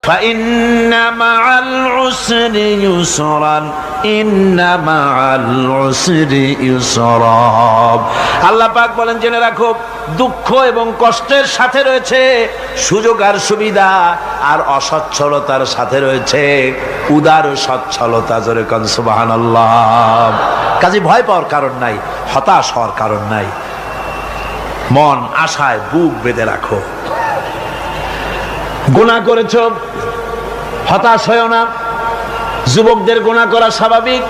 فإن مع العسر يسرا إن مع العسر يسرا। আল্লাহ পাক বলেন, জেনে রাখো দুঃখ এবং কষ্টের সাথে রয়েছে সুযোগ আর সুবিধা, আর অসচ্ছলতার সাথে রয়েছে উদার সচ্ছলতা। জোরে কোন সুবহানাল্লাহ। কাজে ভয় পাওয়ার কারণ নাই, হতাশ হওয়ার কারণ নাই, মন আশায় বুক বেঁধে রাখো। গুনাহ করেছো, হতাশ হয়ো না। যুবকদের গুনাহ করা স্বাভাবিক,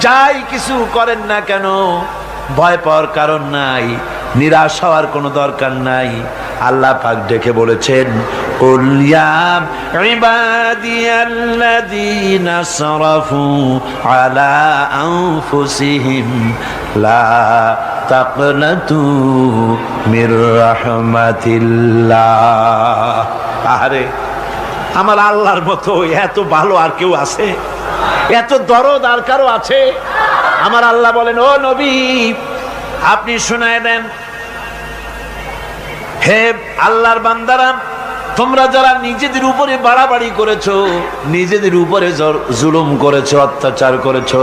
যাই কিছু করেন না কেন ভয় পাওয়ার কারণ নাই, নিরাশ হওয়ার কোনো দরকার নাই। আল্লাহ পাক ডেকে বলেছেন, কুল ইয়া ইবাদিয়াল্লাযীনা আসরাফু আলা আনফুসিহিম লা তাকনাতু মির রাহমাতিল্লাহ। আরে আমার আল্লাহর মতো এত ভালো আর কেউ আছে? এত দরদ আর কারো আছে? আমার আল্লাহ বলেন, ও নবী আপনি শোনায় দেন, হে আল্লাহর বান্দারা, তোমরা যারা নিজেদের উপরে বাড়াবাড়ি করেছো, নিজেদের উপরে জুলুম করেছো, অত্যাচার করেছো,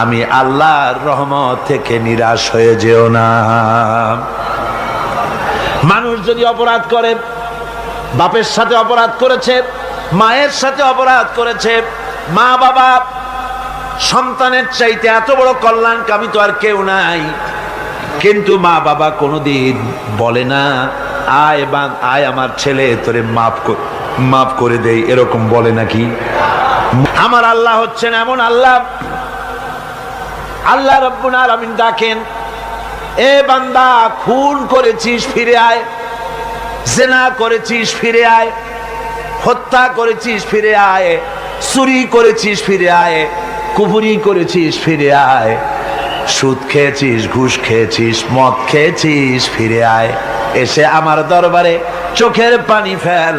আমি আল্লাহর রহমত থেকে নিরাশ হয়ে যেও না। মানুষ যদি অপরাধ করে, বাপের সাথে অপরাধ করেছে, মায়ের সাথে অপরাধ করেছে, মা বাবা সন্তানের চাইতে এত বড় কল্যাণকামী তো আর কেউ নাই, কিন্তু মা বাবা কোনোদিন বলে না আয় আমার ছেলে তোরে মাফ করে দেই, এরকম বলে নাকি? আমার আল্লাহ হচ্ছেন এমন আল্লাহ, আল্লাহ রাব্বুল আলামিন ডাকেন, এ বান্দা খুন করেছিস ফিরে আয়, জিনা করেছিস ফিরে আয়, হত্যা করেছিস ফিরে আয়, চুরি করেছিস ফিরে আয়, কুফরি করেছিস ফিরে আয়, সুদ খেয়েছিস, ঘুষ খেয়েছিস, মদ খেয়েছিস ফিরে আয়, এসে আমার দরবারে চোখের পানি ফেল,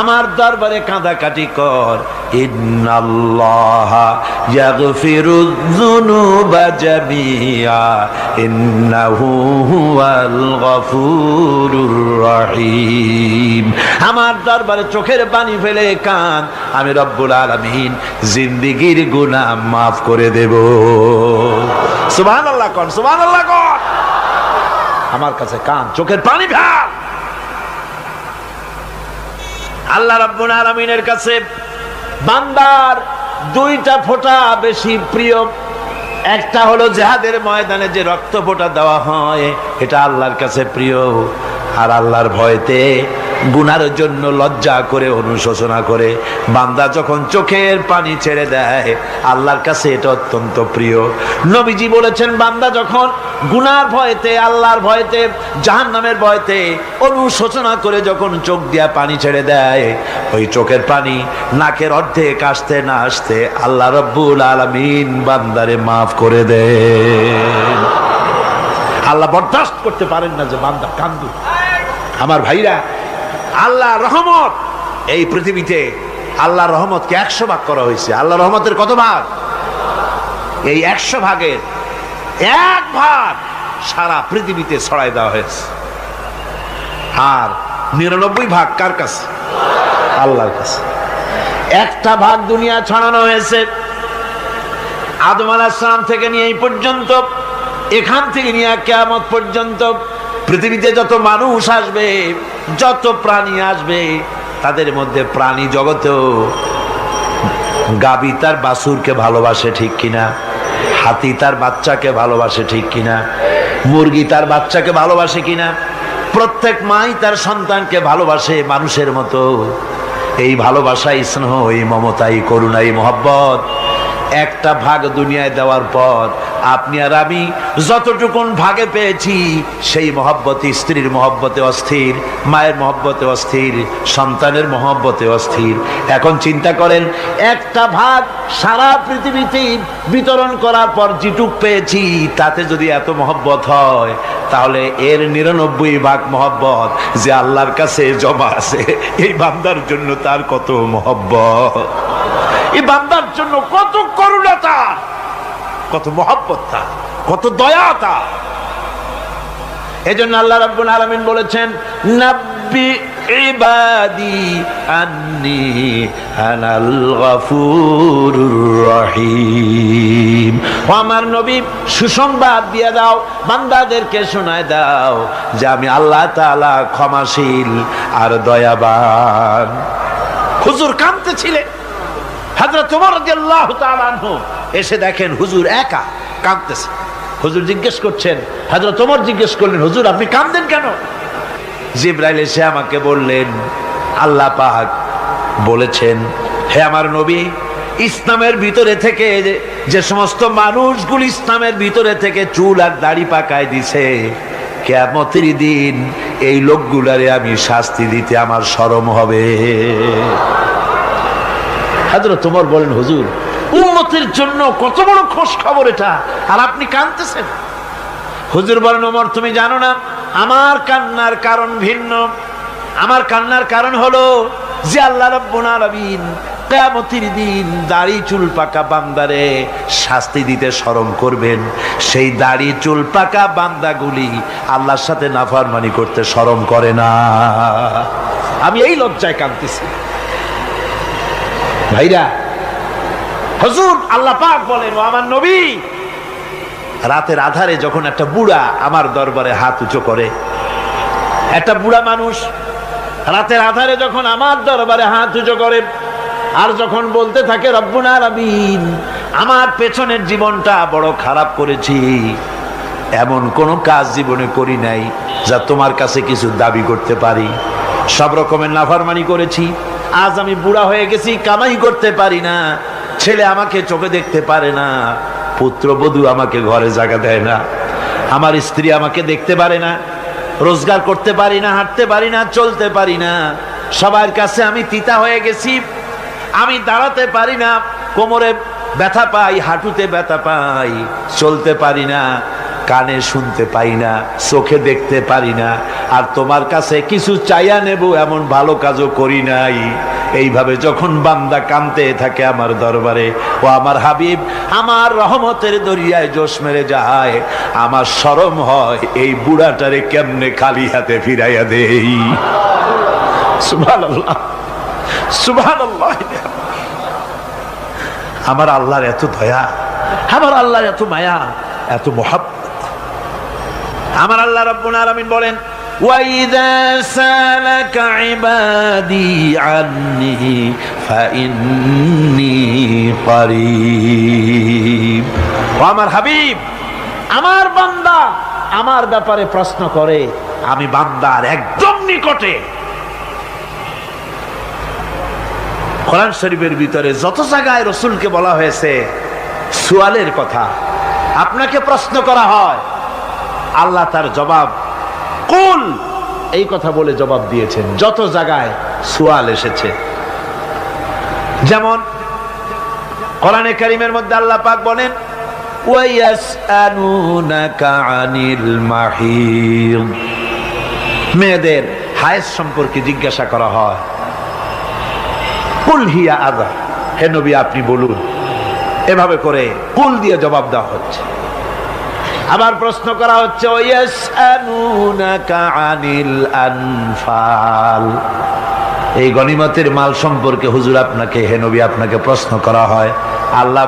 আমার দরবারে কাঁদাকাটি কর। ইন্নাল্লাহা ইয়াগফিরুয যুনুবা জামিআ ইন্নাহু হুয়াল গফুরুর রহিম। আমার দরবারে চোখের পানি ফেলে কাঁদ, আমি রব্বুল আলামিন জিন্দেগীর গুনাহ মাফ করে দেব। সুবহানাল্লাহ কোন, সুবহানাল্লাহ কোন। আমার কাছে কাঁদ, চোখের পানি ফেল। আল্লাহ রাব্বুল আলামিনের কাছে বান্দার দুইটা ফোঁটা বেশি প্রিয়। একটা হলো জিহাদের ময়দানে যে রক্ত ফোঁটা দেওয়া হয়, এটা আল্লাহর কাছে প্রিয়। আর আল্লাহর ভয়তে গুনার জন্য লজ্জা করে, অনুশোচনা করে বান্দা যখন চোখের পানি ছেড়ে দেয়, আল্লাহর কাছে এটা অত্যন্ত প্রিয়। নবীজি বলেছেন, বান্দা যখন গুনার ভয়তে, আল্লাহর ভয়তে, জাহান্নামের ভয়তে অনুশোচনা করে যখন চোখ দিয়া পানি ছেড়ে দেয়, ওই চোখের পানি নাকের অর্ধেক আসতে না আসতে আল্লাহ রাব্বুল আলামিন বান্দারে মাফ করে দেন। আল্লাহ বরদাস্ত করতে পারেন না যে বান্দা কান্দু। আমার ভাইরা, আল্লাহ রহমত এই পৃথিবীতে, আল্লাহ রহমতকে 100 ভাগ করা হয়েছে। আল্লাহ রহমতের কত ভাগ? এই 100 ভাগের 1 ভাগ সারা পৃথিবীতে ছড়াই দেওয়া হয়েছে। আর 99 ভাগ কার কাছে? আল্লাহর কাছে। 1টা ভাগ দুনিয়া ছড়ানো হয়েছে আদম আলাইহিস সালাম থেকে নিয়ে এই পর্যন্ত, এখান থেকে নিয়ে কিয়ামত পর্যন্ত পৃথিবীতে যত মানুষ আসবে, যত প্রাণী আসবে, তাদের মধ্যে প্রাণী জগতেও গাবি তার বাছুরকে ভালোবাসে ঠিক কিনা, হাতি তার বাচ্চাকে ভালোবাসে ঠিক কিনা, মুরগি তার বাচ্চাকে ভালোবাসে কিনা, প্রত্যেক মাই তার সন্তানকে ভালোবাসে মানুষের মতো। এই ভালোবাসা, স্নেহ, এই মমতা, এই করুণা, এই মহব্বত 1টা ভাগ দুনিয়ায় দেওয়ার পর আপনি আর আমি যতটুকুন ভাগে পেয়েছি, সেই মহব্বতে, স্ত্রীর মহব্বতে অস্থির, মায়ের মহব্বতে অস্থির, সন্তানের মহব্বতে অস্থির। এখন চিন্তা করেন, 1টা ভাগ সারা পৃথিবীতে বিতরণ করার পর যেটুক পেয়েছি, তাতে যদি এত মহব্বত হয়, তাহলে এর 99 ভাগ মহব্বত যে আল্লাহর কাছে জমা আছে, এই বান্দার জন্য তার কত মহব্বত, এই বান্দার জন্য কত করুণা তার, কত মহব্বত তার, কত দয়া তার। এজন্য আল্লাহ রাব্বুল আলামিন বলেছেন, নাব্বি ইবাদি আন্নি আনাল গফুরুর রহিম। ও আমার নবী, সুসংবাদ দিয়ে দাও, বান্দাদেরকে শোনায় দাও যে আমি আল্লাহ তাআলা ক্ষমাশীল আর দয়াবান। হুজুর কাঁদতেছিলেন। হযরত ওমর রাদিয়াল্লাহু তাআলা আনহু এসে দেখেন হুজুর একা কাঁদতেছে। হুজুর জিজ্ঞেস করছেন, হযরত ওমর জিজ্ঞেস করলেন, হুজুর আপনি কাঁদেন কেন? জিবরাইল এসে আমাকে বললেন, আল্লাহ পাক বলেছেন, হে আমার নবী, ইসলামের ভিতরে থেকে যে সমস্ত মানুষগুলো ইসলামের ভিতরে থেকে চুল আর দাড়ি পাকায় দিছে, কিয়ামতের দিন এই লোকগুলারে আমি শাস্তি দিতে আমার শরম হবে। হযরত ওমর বলেন, হুজুর উম্মতের জন্য কত বড় খোঁজ খবর এটা, আর আপনি কাঁদতেছেন। হুজুর বলেন, ওমর তুমি জানো না আমার কান্নার কারণ ভিন্ন। আমার কান্নার কারণ হলো যে আল্লাহ রাব্বুল আলামিন কিয়ামতের দিন দাড়ি চুল পাকা বান্দারে শাস্তি দিতে শরম করবেন। সেই দাড়ি চুল পাকা বান্দাগুলি আল্লাহর সাথে নাফরমানি করতে শরম করে না। আমি এই লজ্জায় কাঁদতেছি। ভাইরা, হুজুর আল্লাহ পাক বলেন, ও আমার নবী, রাতের আধারে যখন একটা বুড়া আমার দরবারে হাত উঁচু করে, একটা বুড়া মানুষ রাতের আধারে যখন আমার দরবারে হাত উঁচু করে আর যখন বলতে থাকে, রব্বুল আলামিন আমার পেছনের জীবনটা বড় খারাপ করেছি, এমন কোনো কাজ জীবনে করি নাই যা তোমার কাছে কিছু দাবি করতে পারি, সব রকমের নাফরমানি করেছি, আজ আমি বুড়া হয়ে গেছি, কামাই করতে পারি না, ছেলে আমাকে চোখে দেখতে পারে না, পুত্রবধূ আমাকে ঘরে জায়গা দেয় না, আমার স্ত্রী আমাকে দেখতে পারে না, রোজগার করতে পারি না, হাঁটতে পারি না, চলতে পারি না, সবার কাছে আমি তিতা হয়ে গেছি, আমি দাঁড়াতে পারি না, কোমরে ব্যথা পাই, হাঁটুতে ব্যথা পাই, চলতে পারি না, কানে শুনতে পাই না, চোখে দেখতে পারি না, আর তোমার কাছে কিছু চাইয়া নেব এমন ভালো কাজও করি নাই। এইভাবে যখন বান্দা কাঁদতে থাকে আমার দরবারে, ও আমার হাবিব আমার রহমতের দরিয়ায় জোশ মেরে যায়, আমার শরম হয় এই বুড়াটারে কেমনে খালি হাতে ফিরাইয়া দেই। সুবহানাল্লাহ, সুবহানাল্লাহ। আমার আল্লাহর এত দয়া, আমার আল্লাহর এত মায়া, এত মহব্বত। আমার আল্লাহ রাব্বুল আলামিন বলেন, وَإِذَا سَأَلَكَ عِبَادِي عَنِّي فَإِنِّي قَرِيبٌ। ও আমার হাবিব, আমার বান্দা আমার ব্যাপারে প্রশ্ন করে, আমি বান্দার একদম নিকটে। কোরআন শরীফের ভিতরে যত জায়গায় রাসূলকে বলা হয়েছে সুয়ালের কথা, আপনাকে প্রশ্ন করা হয়, আল্লাহ তার জবাব কুল এই কথা বলে জবাব দিয়েছেন। যত জায়গায় সুয়াল এসেছে, যেমন কোরআনে কারীমের মধ্যে আল্লাহ পাক বলেন, ওয়ায়াসআলুনাকা আনিল মাহিদ, মেয়েদের হায়েজ সম্পর্কে জিজ্ঞাসা করা হয়, কুল হিয়া আযা, হে নবী আপনি বলুন। এভাবে করে কুল দিয়ে জবাব দেওয়া হচ্ছে। আবার প্রশ্ন করা হচ্ছে, ওয়ায়াসআলুনাকা আনিল আনফাল, এই গনিমতের মাল সম্পর্কে হুজুর আপনাকে, হে নবী আপনাকে প্রশ্ন করা হয়। আল্লাহ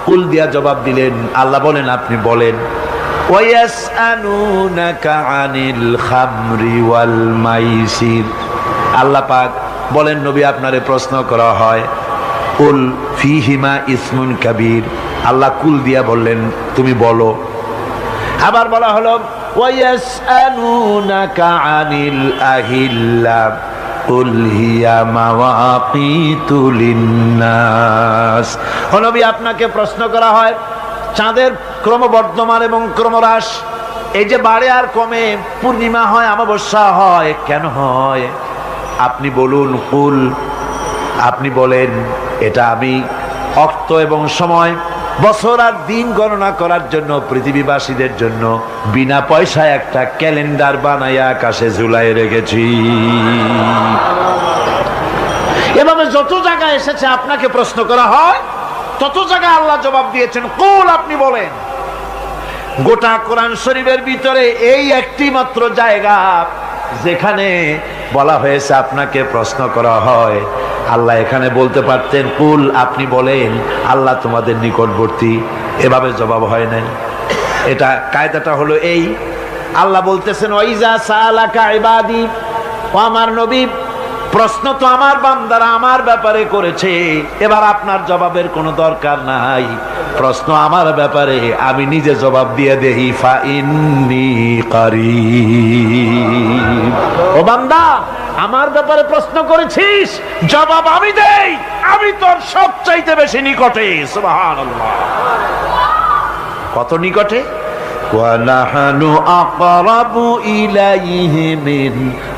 কুল দিয়া জবাব দিলেন। আল্লাহ বলেন আপনি বলেন। ওয়ায়াসআলুনাকা আনিল খামরি ওয়াল মাইসির, আল্লাহ পাক বলেন নবী আপনারে প্রশ্ন করা হয়, কুল ফিহিমা ইসমুন কাবীর, আল্লাহ কুল দিয়া বললেন তুমি বলো। আবার বলা হলো, ওয়ায়াসআলুনাকা আনিল আহিল্লা কুল হিয়া মাওয়াকিতু লিন্নাস, ও নবী আপনাকে প্রশ্ন করা হয় চাঁদের ক্রমবর্ধমান এবং ক্রমহ্রাস, এই যে বাড়ে আর কমে, পূর্ণিমা হয় অমাবস্যা হয়, কেন হয় আপনি বলুন। কুল, আপনি বলেন এটা আমি অক্ত এবং সময়, বছর আর দিন গণনা করার জন্য পৃথিবীবাসীদের জন্য বিনা পয়সায় একটা ক্যালেন্ডার বানাইয়া আকাশে ঝুলাই রেখেছি। এভাবে যত জায়গায় এসেছে আপনাকে প্রশ্ন করা হয়, তত জায়গায় আল্লাহ জবাব দিয়েছেন কুল, আপনি বলেন। গোটা কোরআন শরীফের ভিতরে এই একটি মাত্র জায়গা যেখানে বলা হয়েছে আপনাকে প্রশ্ন করা হয়। আল্লাহ এখানে বলতে পারতেন কুল, আপনি বলেন আল্লাহ তোমাদের নিকটবর্তী, এভাবে জবাব হয় নাই। এটা কায়দাটা হলো এই, আল্লাহ বলতেছেন ওয়াইজা সালাকা ইবাদি, ও আমার নবী প্রশ্ন তো আমার বান্দারা আমার ব্যাপারে করেছে, এবার আপনার জবাবের কোনো দরকার নাই। প্রশ্ন আমার ব্যাপারে, আমি নিজে জবাব দিয়ে দেই, ফা ইন্নী কারীব। ও বান্দা, আমার ব্যাপারে প্রশ্ন করেছিস, জবাব আমি দেই, আমি তোর সবচাইতে বেশি নিকটে। সুবহানাল্লাহ। কত নিকটে? وَنَحْنُ أَقْرَبُ إِلَيْهِ مِنْ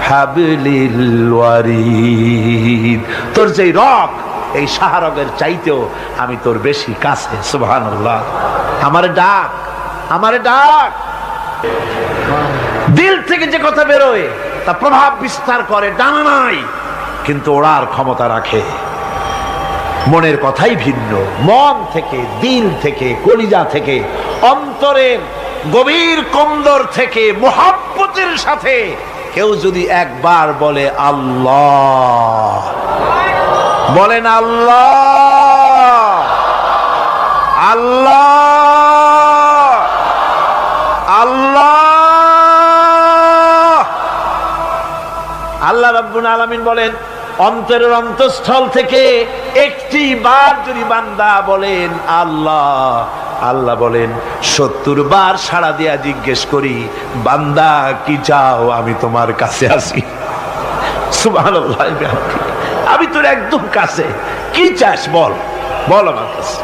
حَبْلِ الْوَرِيدِ। তোর যেই রগ, এই শাহরগের চাইতেও আমি তোর বেশি কাছে। সুবহানাল্লাহ। আমারে ডাক, আমারে ডাক। দিল থেকে যে কথা বেরোয় তা প্রভাব বিস্তার করে, ডানা নাই কিন্তু ওড়ার ক্ষমতা রাখে। মনের কথাই ভিন্ন, মন থেকে, দিল থেকে, কলিজা থেকে, অন্তরের গভীর কন্দর থেকে মুহাব্বতের সাথে কেউ যদি একবার বলে আল্লাহ, বলেন আল্লাহ, আল্লাহ, আল্লাহ। আল্লাহ রাব্বুল আলামিন বলেন অন্তরের অন্তঃস্থল থেকে একটি বার যদি বান্দা বলেন আল্লাহ, আল্লাহ বলেন 70 বার সাড়া দিয়া জিজ্ঞেস করি, বান্দা কি চাও, আমি তোমার কাছে আছি। সুবহানাল্লাহ। আমি তোর একদম কাছে, কি চাস বল, বল আমার কাছে।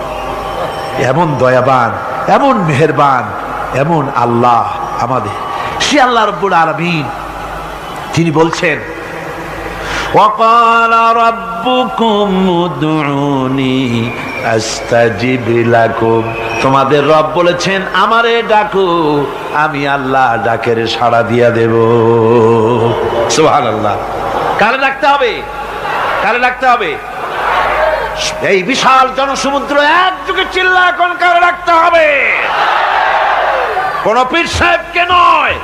এমন দয়াবান, এমন মেহেরবান, এমন আল্লাহ আমাদের। সে আল্লাহ রাব্বুল আলামিন তিনি বলছেন وَقَالَ رَبُّكُمْ উদউনি আস্তাজিব লাকুম। তোমাদের রব বলেছেন আমারে ডাকো, আমি আল্লাহ ডাকের সাড়া দিয়া দেব। সুবহানাল্লাহ। কারে ডাকতে হবে? কারে ডাকতে হবে? এই বিশাল জনসমুদ্র একযোগে চিল্লায় কোন কারে ডাকতে হবে? কোন পীর সাহেবকে নয়,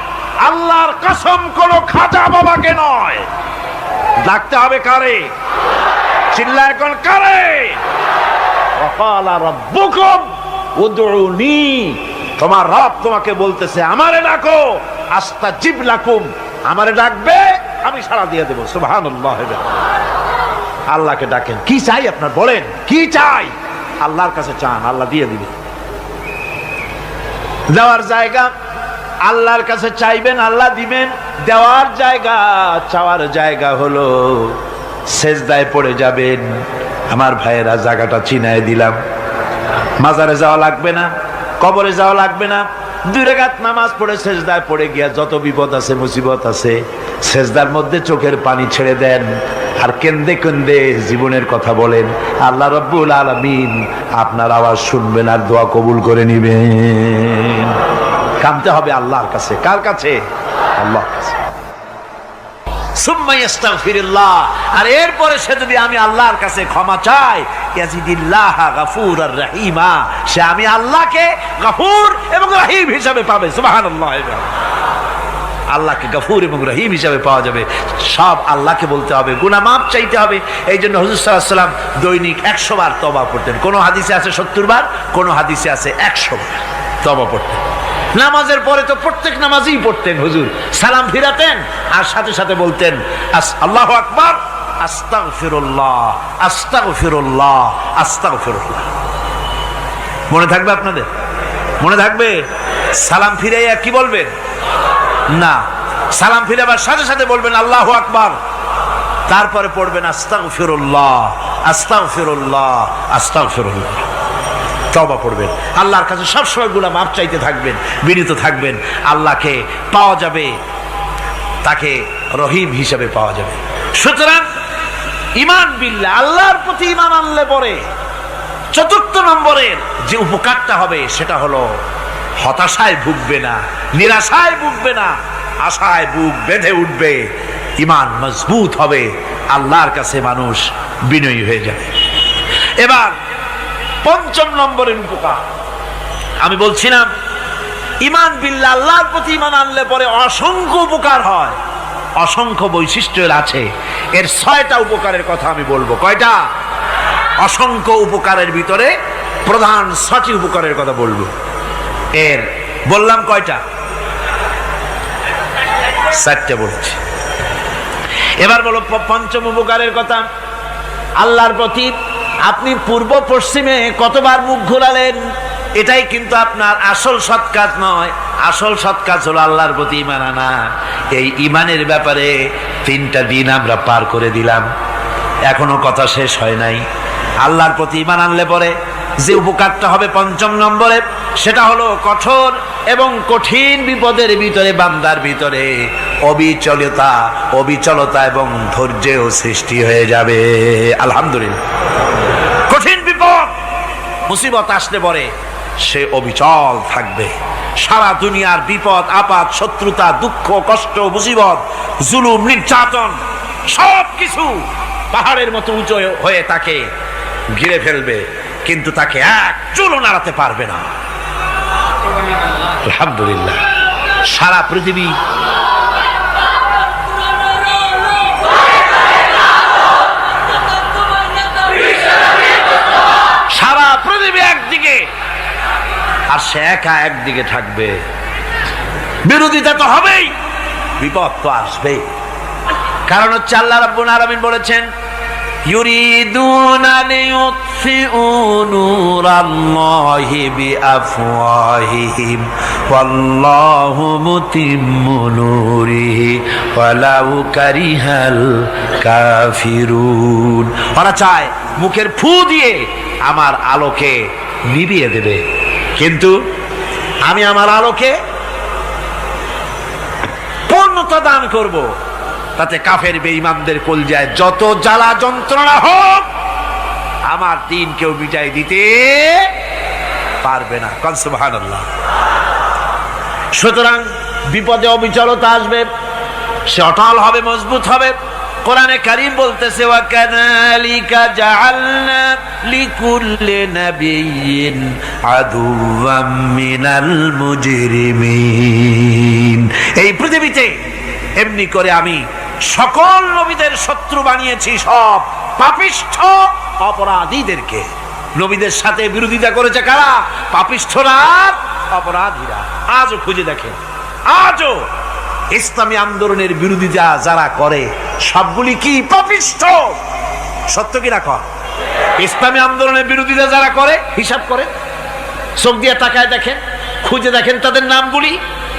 আল্লাহর কসম কোন খাজা বাবাকে নয়, ডাকতে হবে কারে? চিল্লায় কোন কারে? ওয়াকালা রাব্বুকুম উদউনি, তোমার রব তোমাকে বলতেছে আমারে ডাকো, আস্তাজিব লাকুম, আমারে ডাকবে আমি সাড়া দিয়ে দেব। সুবহানাল্লাহ। আল্লাহকে ডাকেন, কি চাই আপনার বলেন, কি চাই? আল্লাহর কাছে চান, আল্লাহ দিয়ে দিবে। দেওয়ার জায়গা আল্লাহর কাছে চাইবেন, আল্লাহ দিবেন। দেওয়ার জায়গা, চাওয়ার জায়গা হলো সেজদায় পড়ে যাবেন। আমার ভাইয়েরা, জায়গাটা চিনায় দিলাম। মাজারে যাওয়া লাগবে না, কবরে যাওয়া লাগবে না। 2 রাকাত নামাজ পড়ে সেজদায় পড়ে গিয়া যত বিপদ আছে, মুসিবত আছে, সেজদার মধ্যে চোখের পানি ছেড়ে দেন আর কেন্দে কেন্দে জীবনের কথা বলেন। আল্লাহ রাব্বুল আলামিন আপনার আওয়াজ শুনবেন আর দোয়া কবুল করে নিবেন। কাঁদতে হবে আল্লাহর কাছে। কার কাছে? আল্লাহর কাছে। সুম্মা ইস্তাগফিরুল্লাহ, আর এরপরে সে যদি আমি আল্লাহর কাছে ক্ষমা চাই, ইয়াজিদিল্লাহ গফুরার রহিমা, সে আমি আল্লাহকে গফুর এবং রহিম হিসাবে পাবে। সুবহানাল্লাহ। আল্লাহকে গফুর এবং রহিম হিসাবে পাওয়া যাবে। সব আল্লাহকে বলতে হবে, গুনাহ মাফ চাইতে হবে। এই জন্য হুজুর সাল্লাল্লাহু আলাইহি ওয়াসাল্লাম দৈনিক 100 বার তওবা পড়তেন। কোন হাদিসে আছে 70 বার, কোন হাদিসে আছে 100 বার তওবা পড়তেন। নামাজের পরে তো প্রত্যেক নামাজই পড়তেন হুজুর, সালাম ফিরাতেন আর সাথে সাথে বলতেন আল্লাহু আকবার, আস্তাগফিরুল্লাহ, আস্তাগফিরুল্লাহ, আস্তাগফিরুল্লাহ। মনে থাকবে আপনাদের? মনে থাকবে? সালাম ফিরাইয়া কি বলবেন? না, সালাম ফিরাবার সাথে সাথে বলবেন আল্লাহু আকবার, তারপরে পড়বেন আস্তাগফিরুল্লাহ, আস্তাগফিরুল্লাহ, আস্তাগফিরুল্লাহ। তওবা পড়বেন, আল্লাহর কাছে সবসময় গুনাহ মাফ চাইতে থাকবেন, বিনীত থাকবেন। আল্লাহকে পাওয়া যাবে, তাকে রহিম হিসেবে পাওয়া যাবে। সুতরাং ঈমান বিল্লাহ, আল্লাহর প্রতি ঈমান আনলে পরে 4th নম্বরের যে উপকারটা হবে সেটা হলো হতাশায় ভুগবে না, নিরাশায় ভুগবে না, আশায় বুক বেঁধে উঠবে, ঈমান মজবুত হবে, আল্লাহর কাছে মানুষ বিনয়ী হয়ে যাবে। এবার 5ম নম্বরের উপকার আমি বলছিলাম, ঈমান বিল্লাহ, আল্লাহর প্রতি ঈমান আনলে পরে অসংখ্য উপকার হয়। অসংখ্য বৈশিষ্ট্যের আছে। এর 6টা উপকারের কথা আমি বলবো। কয়টা? অসংখ্য উপকারের ভিতরে প্রধান 6টি উপকারের কথা বলবো। এর বললাম কয়টা? 4টে বলছি। এবার বলো পঞ্চম উপকারের কথা। আল্লাহর প্রতি আপনি পূর্ব পশ্চিমে কতবার মুখ ঘোরালেন, এটাই কিন্তু আপনার আসল সৎ কাজ নয়। আসল সৎ কাজ হলো আল্লাহর প্রতি ঈমান আনা। এই ঈমানের ব্যাপারে 3টা দিন আমরা পার করে দিলাম, এখনো কথা শেষ হয় নাই। আল্লাহর প্রতি ঈমান আনলে পরে যে উপকারটা হবে 5ম নম্বরে, সেটা হলো কঠোর এবং কঠিন বিপদের ভিতরে বান্দার ভিতরে অবিচলতা এবং ধৈর্যের সৃষ্টি হয়ে যাবে। আলহামদুলিল্লাহ। কঠিন বিপদ মুসিবত আসলে পরে সে অবিচল থাকবে। সারা দুনিয়ার বিপদ আপদ, শত্রুতা, দুঃখ, কষ্ট, মুসিবত, জুলুম, নির্যাতন সবকিছু পাহাড়ের মতো উঁচু হয়ে তাকে ঘিরে ফেলবে, কিন্তু তাকে এক চুলও নাড়াতে পারবে না। আলহামদুলিল্লাহ। সারা পৃথিবী একদিকে আর সে একা একদিকে থাকবে। বিরোধিতা তো হবেই, বিপদ তো আসবেই। কারণ হচ্ছে আল্লাহ রাব্বুল আলামিন বলেছেন, ইউরিদুনা লিইউতফিউ নূরাল্লাহি বিআফওয়াহিহিম ওয়াল্লাহু মুতিম্মু নূরিহি ওয়ালাউ কারিহাল কাফিরুন। ওরা চায় মুখের ফু দিয়ে আমার আলোকে নিভিয়ে দেবে, কিন্তু আমি আমার আলোকে পূর্ণতা দান করব। তাতে কাফের বেঈমানদের কলজায় যত জ্বালা যন্ত্রণা হোক, আমার দিন কেউ মিটাই দিতে পারবে না। সুবহানাল্লাহ। সুতরাং বিপদে অবিচলতা আসবে, সে অটল হবে, মজবুত হবে। কোরআনে কারীম বলতেছে, ওয়া কাযালিকা জাআলনা লিকুল্লি নাবিয়্যিন আদুওয়াম মিনাল মুজরিমিন। এই পৃথিবীতে এমনি করে আমি সকল নবীদের শত্রু বানিয়েছি, সব পাপিষ্ঠ অপরাধীদেরকে। নবীদের সাথে বিরোধিতা করেছে কারা? পাপিষ্ঠরা, অপরাধীরা। আজও খুঁজে দেখেন, আজও ইসলামী আন্দোলনের বিরোধিতা যারা করে সবগুলি কি? পাপিষ্ঠ। সত্য কিনা কর? ইসলামী আন্দোলনের বিরোধিতা যারা করে হিসাব করে, চোখ দিয়ে তাকায় দেখেন, খুঁজে দেখেন তাদের নামগুলি।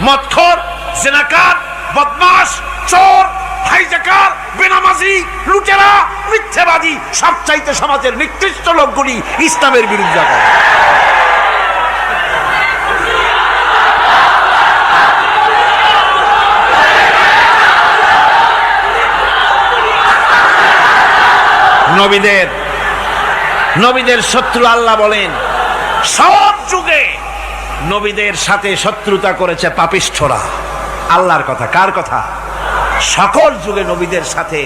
মদখোর, জিনাকার, বদমাশ, চোর, হাইজাকার, বেনামাজি, লুটেরা, মিথ্যাবাদী, সবচাইতে সমাজের নিকৃষ্ট লোকগুলি ইসলামের বিরোধিতা করে। নবীদের শত্রু আল্লাহ বলেন, সব যুগে নবীদের সাথে শত্রুতা করেছে পাপিষ্ঠরা। আল্লাহর কথা। কার কথা? সকল যুগে নবীদের সাথে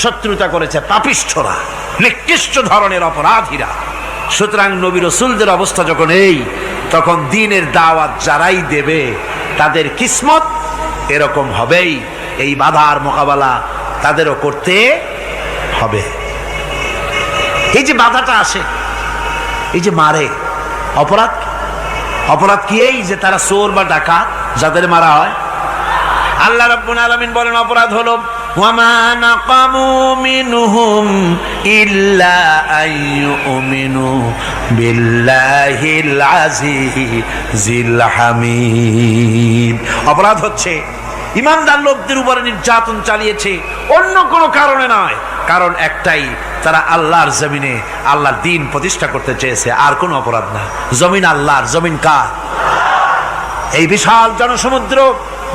শত্রুতা করেছে পাপিষ্ঠরা, নিকৃষ্ট ধরনের অপরাধীরা। সুতরাং নবী রাসূলদের অবস্থা যখন এই, তখন দ্বীনের দাওয়াত যারাই দেবে তাদের কিসমত এরকম হবেই। এই বাধার মোকাবেলা তাদেরও করতে হবে। এই যে বাধাটা আসে, এই যে মারে, অপরাধ কি? এই যে তারা চোর বা ডাকাত যাদের মারা হয়। আল্লাহ রাব্বুল আলামিন বলেন অপরাধ হলো, ওয়ামা নাকামু মিনহুম ইল্লা আইয়ুমিনু বিল্লাহিল আজিজিল হামিদ। অপরাধ হচ্ছে ইমানদার লোকদের উপরে নির্যাতন চালিয়েছে, অন্য কোনো কারণে নয়। কারণ একটাই, তারা আল্লাহর জমিনে আল্লাহর দ্বীন প্রতিষ্ঠা করতে চেয়েছে, আর কোনো অপরাধ না। জমিন আল্লাহর, জমিন কার? এই বিশাল জনসমুদ্র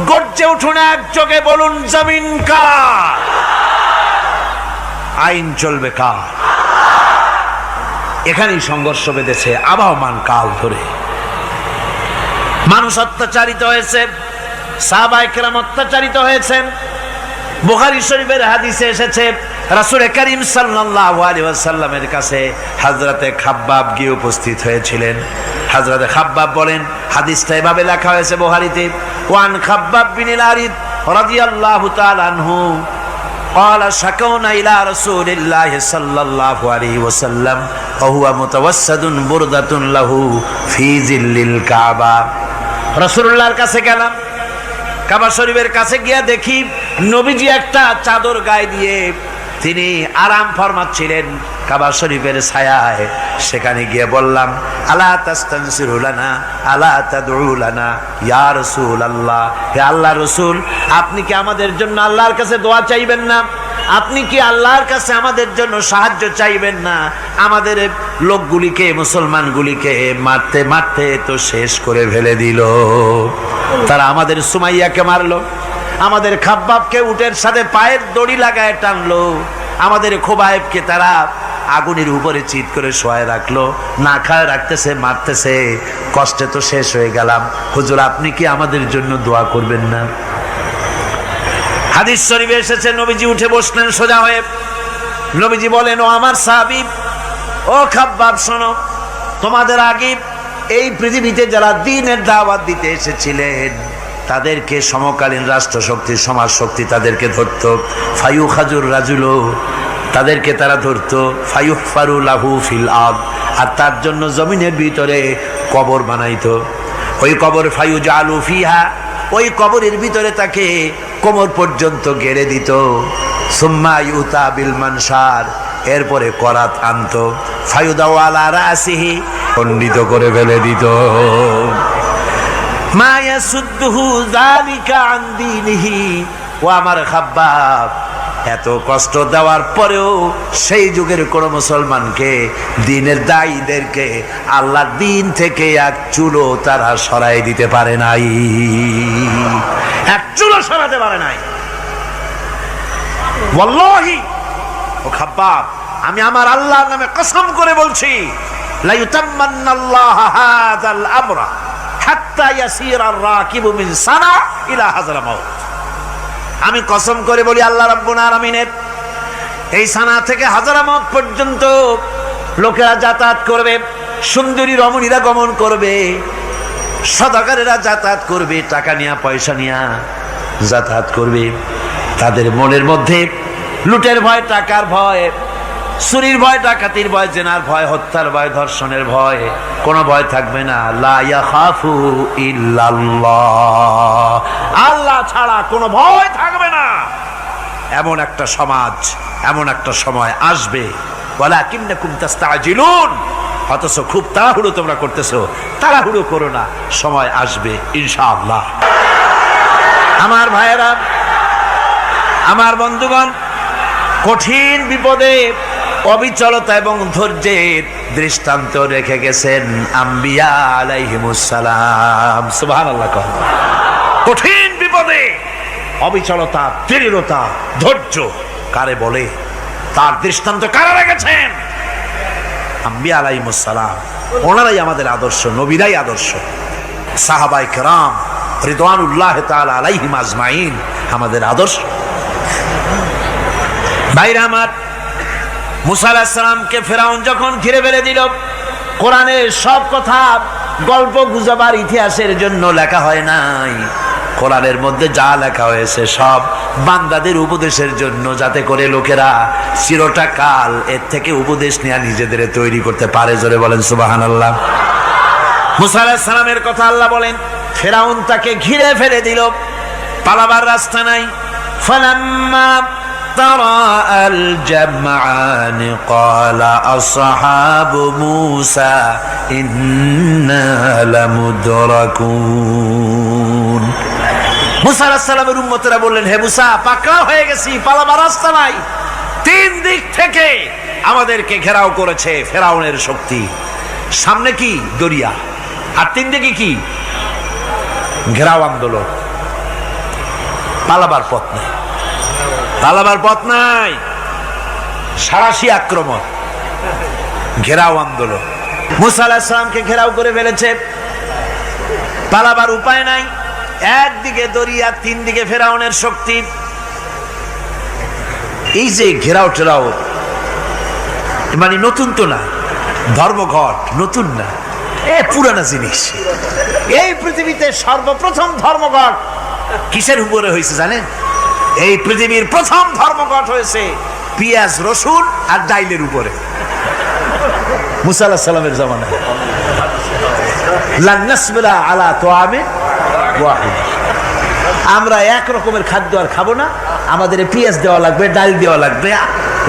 গর্জে উঠুন একযোগে, বলুন জমিন কার? আইন চলবে কার? এখানেই সংঘর্ষ বেঁধেছে আবহমান কাল ধরে। মানুষ অত্যাচারিত হয়েছে, সাহাবায়ে কেরাম অত্যাচারিত হয়েছেন। বুখারী শরীফের হাদিসে এসেছে, রাসূল করিম সাল্লাল্লাহু আলাইহি ওয়াসাল্লামের কাছে হযরতে খাব্বাব গিয়ে উপস্থিত হয়েছিলেন। হযরতে খাব্বাব বলেন, হাদিসটা এভাবে লেখা হয়েছে বুখারীতে, ওয়ান খাব্বাব বিন আরিদ রাদিয়াল্লাহু তাআলা আনহু قال شكونا إلى رسول الله صلى الله عليه وسلم وهو متوسد بردة له في ظل الكعبة রাসূলুল্লাহর কাছে গেলাম, কাবা শরীফের কাছে গিয়ে দেখি নবীজি একটা চাদর গায়ে দিয়ে তিনি আরাম ফরমাচ্ছিলেন কাবা শরীফের ছায়ায়। সেখানে গিয়ে বললাম, আলা তাস্তানসিরু লানা আলা তাদউ লানা ইয়া রাসূলুল্লাহ, হে আল্লাহর রাসূল, আপনি কি আমাদের জন্য আল্লাহর কাছে দোয়া চাইবেন না? আপনি কি আল্লাহর কাছে আমাদের জন্য সাহায্য চাইবেন না? আমাদের লোকগুলিকে, মুসলমানগুলিকে মারতে মারতে তো শেষ করে ফেলে দিল। তারা আমাদের সুমাইয়াকে মারলো, আমাদের খাব্বাবকে উটের সাথে পায়ের দড়ি লাগায় টানলো, আমাদের খোবায়েবকে তারা আগুনের উপরে চিৎ করে শোয়ায় রাখলো, না খায় রাখতেছে, মারতেছে, কষ্টে তো শেষ হয়ে গেলাম। হুজুর, আপনি কি আমাদের জন্য দোয়া করবেন না? হাদিস শরীফে এসেছে, নবীজি উঠে বসলেন সোজা হয়ে। নবীজি বলেন, ও আমার সাহাবী, ও খাব্বাব, শোনো, তোমাদের আগে এই পৃথিবীতে যারা দ্বীনের দাওয়াত দিতে এসেছিলেন তাদেরকে সমকালীন রাষ্ট্রশক্তি, সমাজ শক্তি তাদেরকে ধরত। ফায়ুখাজুর রাজুলো, তাদেরকে তারা ধরত। ফায়ুহফারু লাহু ফিল আরদ, আর তার জন্য জমিনের ভিতরে কবর বানাইতো। ওই কবর ফায়ুজালু ফিহা, ওই কবরের ভিতরে তাকে কোমর পর্যন্ত গেড়ে দিত। সুম্মা ইউতা বিল মানসার, এরপরে করাত আনতো। ফায়ুদাউ আলা রাসিহি, খণ্ডিত করে ফেলে দিত। মা ইয়াসুদ্দুহু যালিকা আন দীনিহি, ও আমার খাব্বাব, এত কষ্ট দেওয়ার পরেও সেই যুগের কোন মুসলমানকে, দ্বীনের দায়ীদেরকে আল্লাহর দ্বীন থেকে এক চুলো তারা সরাই দিতে পারে নাই, এক চুলো সরাতে পারে নাই। ওয়াল্লাহি, ও খাব্বাব, আমি আমার আল্লাহর নামে কসম করে বলছি, লা ইউতাম্মান্নাল্লাহু হাযাল আমরা হাত্তা ইয়াসিরার রাকিবু মিন সানা ইলা হাযরামাউত। আমি কসম করে বলি, আল্লাহ রাব্বুল আলামিনের এই সানা থেকে হাযরামাউত পর্যন্ত লোকেরা যাতায়াত করবে, সুন্দরী রমণীরা গমন করবে, সদাগরেরা যাতায়াত করবে, টাকা নিয়া পয়সা নিয়া যাতায়াত করবে। তাদের মনের মধ্যে লুটের ভয়, টাকার ভয়, চুরির ভয়, ডাকাতির ভয়, জেনার ভয়, হত্যার ভয়, ধর্ষণের ভয়, কোনো ভয় থাকবে না। লা ইয়াখাফু ইল্লাল্লাহ, আল্লাহ ছাড়া কোনো ভয় থাকবে না। এমন একটা সমাজ, এমন একটা সময় আসবে। ওয়ালাকিন্নাকুম তাস্তাজিলুন, অথচ খুব তাড়াহুড়ো তোমরা করতেছো। তাড়াহুড়ো করো না, সময় আসবে ইনশাআল্লাহ। আমার ভাইয়েরা, আমার বন্ধুগণ, কঠিন বিপদে অবিচলতা এবং ধৈর্যের দৃষ্টান্ত রেখে গেছেন আম্বিয়া আলাইহিমুস সালাম। সুবহানাল্লাহ। কঠিন বিপদে অবিচলতা, দৃঢ়তা, ধৈর্য কারে বলে, তার দৃষ্টান্ত কারা রেখেছেন? আম্বিয়া আলাইহিমুস সালাম। ওনারাই আমাদের আদর্শ, নবীরাই আদর্শ। সাহাবায়ে কেরাম রিদওয়ানুল্লাহ তাআলা আলাইহিম আজমাইন আমাদের আদর্শ। ভাইরা আমার, মুসা আলাইহিস সালামকে ফেরাউন যখন ঘিরে ফেলে দিল, কোরআনের সব কথা গল্প গুজবার ইতিহাসের জন্য লেখা হয় নাই। কোরআনের মধ্যে যা লেখা হয়েছে সব বান্দাদের উপদেশের জন্য, যাতে করে লোকেরা চিরটা কাল এর থেকে উপদেশ নেওয়া নিজেদের তৈরি করতে পারে। জোরে বলেন সুবহানাল্লাহ। মুসা আলাইহিস সালামের কথা আল্লাহ বলেন, ফেরাউন তাকে ঘিরে ফেলে দিল, পালাবার রাস্তা নাই। ফালাম্মা ترى الجمعان قال أصحاب موسى إنا لمدركون। মুসা আলাইহিস সালামের উম্মতেরা বললেন, হে মুসা, পাকড়াও হয়ে গেছি, পালাবার রাস্তা নাই। তিন দিক থেকে আমাদেরকে ঘেরাও করেছে ফেরাউনের শক্তি। সামনে কি? দরিয়া, আর তিন দিকে কি? ঘেরাও আন্দোলন। পালাবার পথ নেই, পালাবার পথ নাই। সারাশি আক্রমণ, ঘেরাও আন্দোলন। মুসা আলাইহিস সালামকে ঘেরাও করে ফেলেছে, পালাবার উপায় নাই। একদিকে দরিয়া, তিন দিকে ফেরাউনের শক্তি। এই যে ঘেরাও টেরাও, মানে নতুন তো না, ধর্মঘট নতুন না, এ পুরানা জিনিস। এই পৃথিবীতে সর্বপ্রথম ধর্মঘট কিসের উপরে হয়েছে জানেন? এই পৃথিবীর প্রথম ধর্মঘট হয়েছে পেঁয়াজ রসুন আর ডাইলের উপরে, মুসা আলাইহিস সালামের জামানায়। লান নাসবিরা আলা তাআমিন ওয়াহিদ, আমরা এক রকমের খাদ্য আর খাবো না, আমাদের পেঁয়াজ দেওয়া লাগবে, ডাল দেওয়া লাগবে,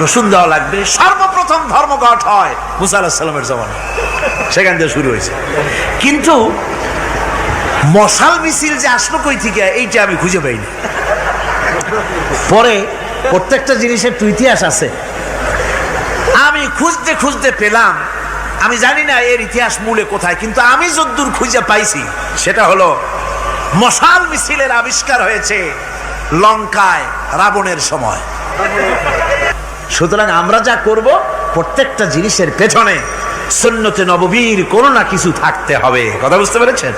রসুন দেওয়া লাগবে। সর্বপ্রথম ধর্মঘট হয় মুসা আলাইহিস সালামের জামানায়, সেখান থেকে শুরু হয়েছে। কিন্তু মশাল মিছিল যে আসলো কই থেকে, এইটা আমি খুঁজে পাইনি। পরে প্রত্যেকটা জিনিসের তো ইতিহাস আছে, আমি খুঁজতে খুঁজতে পেলাম। আমি জানি না এর ইতিহাস মূলে কোথায়, কিন্তু আমি যদ্দূর খুঁজে পাইছি সেটা হলো মশাল মিছিলের আবিষ্কার হয়েছে লঙ্কায় রাবণের সময়। সুতরাং আমরা যা করব প্রত্যেকটা জিনিসের পেছনে সুন্নতে নববীর কোনো না কিছু থাকতে হবে। কথা বুঝতে পেরেছেন?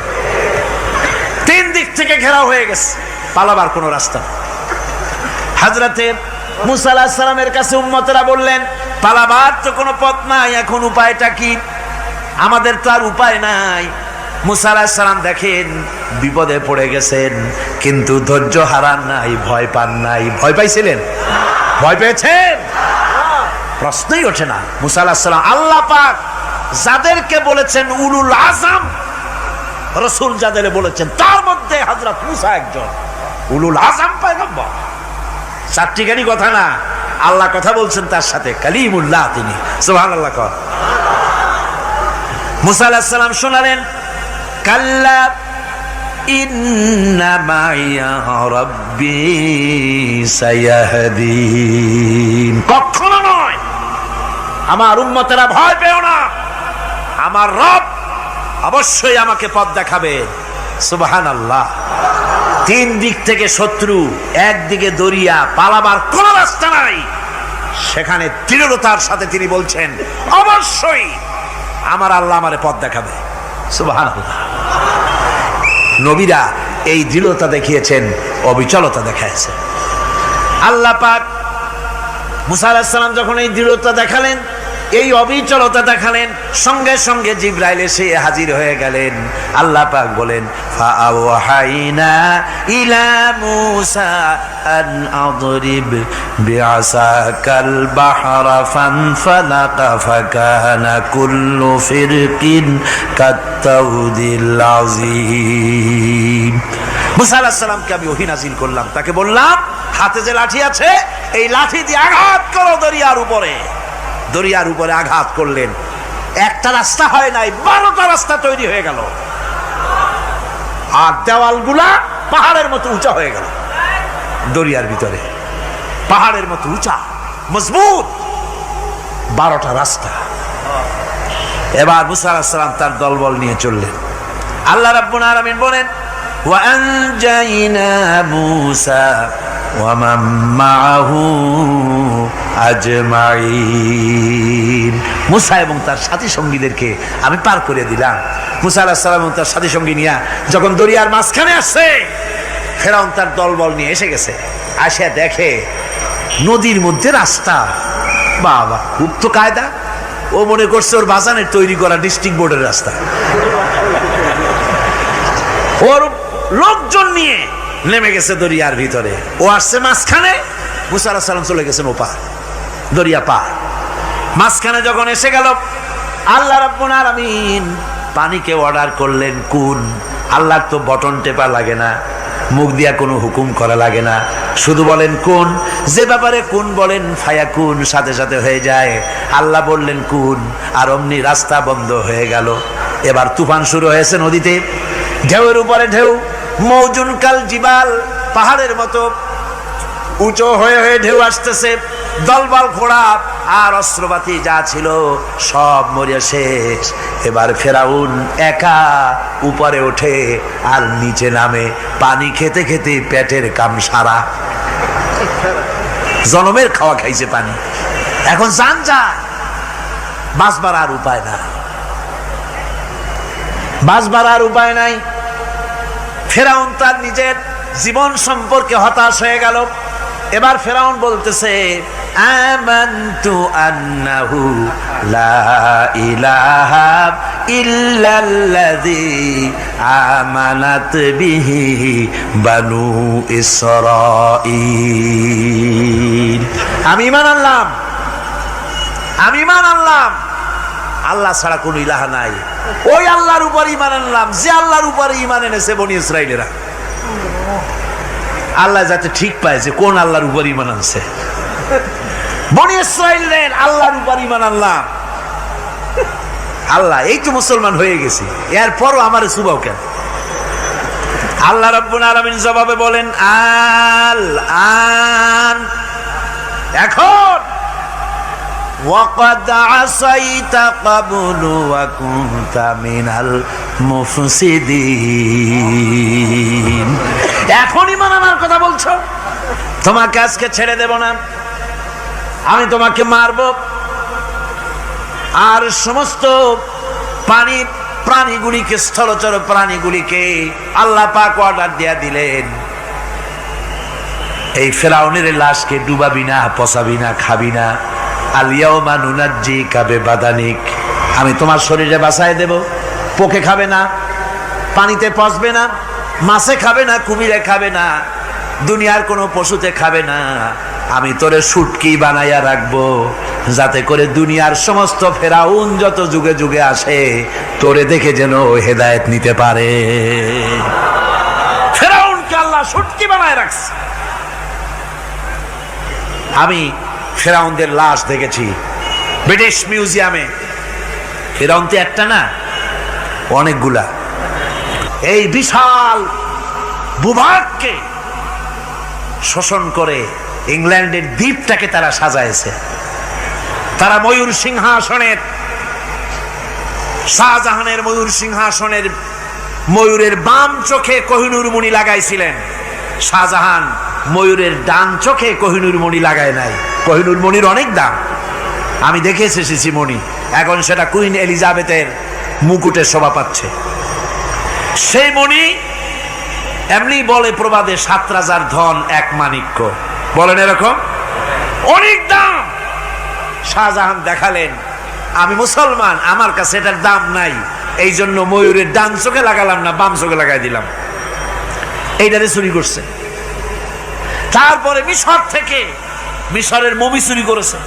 তিন দিক থেকে ঘেরাও হয়ে গেছে, পালাবার কোনো রাস্তা। হযরতে মুসা আলাইহিস সালামের কাছে উম্মতেরা বললেন, পালাবার তো কোনো পথ নাই, এখন উপায়টা কি? আমাদের তো আর উপায় নাই। মুসা আলাইহিস সালাম দেখেন বিপদে পড়ে গেছেন, কিন্তু ধৈর্য হারান নাই, ভয় পান নাই। ভয় পাইছিলেন? ভয় পেয়েছেন? প্রশ্নই ওঠে না। মুসা আলাইহিস সালাম আল্লাহ পাক যাদেরকে বলেছেন উলুল আযম, রাসূল যাদের বলেছেন তার মধ্যে হযরত মুসা একজন উলুল আযম পয়গম্বর। চারটিখানি কথা না, আল্লাহ কথা বলছেন তার সাথে, কালিমুল্লাহ তিনি। সুবহানাল্লাহ। কর মুসা আলাইহিস সালাম শোনালেন, কাল্লা ইন্না মাইয়া রাব্বি সায়াহদিন। কখনো নয়, আমার উম্মতেরা ভয় পেও না, আমার রব অবশ্যই আমাকে পথ দেখাবে। সুবহানাল্লাহ। তিন দিক থেকে শত্রু, একদিকে দরিয়া, পালাবার কোন রাস্তা নাই। সেখানে দৃঢ়তার সাথে তিনি বলছেন, অবশ্যই আমার আল্লাহ আমারে পথ দেখাবে। সুবহানাল্লাহ। নবীরা এই দৃঢ়তা দেখিয়েছেন, অবিচলতা দেখাইছেন। আল্লাহ পাক মুসা আলাইহিস সালাম যখন এই দৃঢ়তা দেখালেন, এই অবিচলতা দেখালেন, সঙ্গে সঙ্গে জিবরাইল এসে হাজির হয়ে গেলেন। আল্লাহ পাক বলেন, ফাআওহাইনা ইলা মূসা আন আদরিব বিআসাকাল বাহরা ফানফালাকা ফাকানা কুল্লু ফিরকিন কাত্তাউদিল আযীম। মূসা আলাইহিস সালামকে আমি ওহী নাযিল করলাম, তাকে বললাম হাতে যে লাঠি আছে এই লাঠি দিয়ে আঘাত করো দরিয়ার উপরে। দরিয়ার উপরে আঘাত করলেন, একটা রাস্তা হয় নাই, 12টা রাস্তা তৈরি হয়ে গেল। আর দেওয়ালগুলা পাহাড়ের মতো উঁচা হয়ে গেল। দরিয়ার ভিতরে পাহাড়ের মতো উঁচা মজবুত 12টা রাস্তা। এবার মুসা আলাইহিস সালাম তার দলবল নিয়ে চললেন। আল্লাহ রাব্বুল আলামিন বলেন, ওয়া আনজাইনা মূসা ওয়া মান মাআহু আজমাইন। মুসা এবং তার সাথী সঙ্গীদেরকে আমি পার করে দিলাম। মুসা আলাইহিস সালাম এবং তার সাথী সঙ্গী নিয়ে যখন দরিয়ার মাঝখানে আসছে, ফেরাউন তার দলবল নিয়ে এসে গেছে। আসে দেখে নদীর মধ্যে রাস্তা। বাবা, খুব তো কায়দা। ও মনে করছে ওর বাজানের তৈরি করা ডিস্ট্রিক্ট বোর্ডের রাস্তা। ওর লোকজন নিয়ে নেমে গেছে দরিয়ার ভিতরে। ও আসছে মাঝখানে, মুসা আলাইহিস সালাম চলে গেছেন ওপার, দরিয়া পার। মাঝখানে যখন এসে গেল, আল্লাহ রাব্বুল আলামিন পানিকে অর্ডার করলেন কুন। আল্লাহর তো বটন টেপা লাগে না, মুখ দিয়া কোনো হুকুম করা লাগে না, শুধু বলেন কুন। যে ব্যাপারে কুন বলেন ফায়াকুন, সাথে সাথে হয়ে যায়। আল্লাহ বললেন কুন, আর অমনি রাস্তা বন্ধ হয়ে গেল। এবার তুফান শুরু হয়েছে নদীতে, ঢেউয়ের উপরে ঢেউ, মৌজুন কাল জিবাল, পাহাড়ের মতো উঁচু হয়ে হয়ে ঢেউ আসতেছে। দলবল ঘোড়া আর অস্ত্রপাতি যা ছিল সব মরে শেষ। এবার ফেরাউন একা উপরে ওঠে আর নিচে নামে, পানি খেতে খেতে পেটের কাম সারা। জনমের খাওয়া খাইছে পানি, এখন জান যায়, বাঁচবার আর উপায় নাই, বাঁচবার আর উপায় নাই। ফেরাউন তার নিজের জীবন সম্পর্কে হতাশ হয়ে গেল। এবার ফেরাউন বলতেছে, আমানতু আন্নাহু লা ইলাহা ইল্লাল্লাযী আমানাত বিহি বানু ইসরাঈল। আমি ঈমান আনলাম, আমি ঈমান আনলাম আল্লাহ ছাড়া কোনো ইলাহা নাই। ওই আল্লাহর উপর ঈমান আনলাম যে আল্লাহর উপরে ঈমান এনেছে বনি ইসরাঈলেরা। আল্লাহ যাতে ঠিক পায় যে কোন আল্লাহর উপর ঈমান আনছে। বনি ইসরাঈলের আল্লাহর উপর ঈমান আনলাম। আল্লাহ এই তো মুসলমান হয়ে গেছি, এরপরও আমারে সুবাও কেন? আল্লাহ রাব্বুল আলামিন জবাবে বলেন আল আন, এখন ওয়াকাদ আসাইতা ক্বাবলু ওয়া কুনতা মিনাল মুফসিদিন। এখন ঈমান আনার কথা বলছো? তোমাকে আজকে ছেড়ে দেব না, আমি তোমাকে মারব। আর সমস্ত প্রাণীগুলিকে, স্থলচর প্রাণীগুলিকে আল্লাহ পাক অর্ডার দিয়া দিলেন, এই ফেরাউনের লাশকে ডুবাবি না, পচাবি না, খাবি না। আলিয়াউমা নুনাজ্জিকা বিবাদানিক, আমি তোমার শরীরে বাঁচায় দেব। পোকে খাবে না, পানিতে পচবে না, মাছে খাবে না, কুমিরে খাবে না, দুনিয়ার কোনো পশুতে খাবে না। আমি তোরে শুটকি বানাইয়া রাখবো, যাতে করে দুনিয়ার সমস্ত ফেরাউন যত যুগে যুগে আসে তোরে দেখে যেন হেদায়েত নিতে পারে। ফেরাউনকে আল্লাহ শুটকি বানায় রাখছে। আমি ফেরাউনদের লাশ দেখেছি ব্রিটিশ মিউজিয়ামে। ফেরাউন তো একটা না, অনেকগুলা। এই বিশাল ভূভাগকে শোষণ করে ইংল্যান্ডের দ্বীপটাকে তারা সাজাইছে। তারা ময়ূর সিংহাসনের, শাহজাহানের ময়ূর সিংহাসনের ময়ূরের বাম চোখে কোহিনূর মণি লাগাইছিলেন। শাহজাহান ময়ূরের ডান চোখে কোহিনূর মণি লাগায় নাই। কোহিনূর মণির অনেক দাম, আমি দেখে এসেছি মণি। এখন সেটা কুইন এলিজাবেথের মুকুটে শোভা পাচ্ছে। সেই মণি এমনি বলে প্রবাদে 7 রাজার ধন 1 মাণিক্য, বলেন এরকম অনেক দাম। শাহজাহান দেখালেন আমি মুসলমান, আমার কাছে এটার দাম নাই, এই জন্য ময়ূরের ডান চোখে লাগালাম না, বাম চোখে লাগাই দিলাম। এইটারে চুরি করছে। তারপরে মিশর থেকে, মিশরের মমি চুরি করেছে,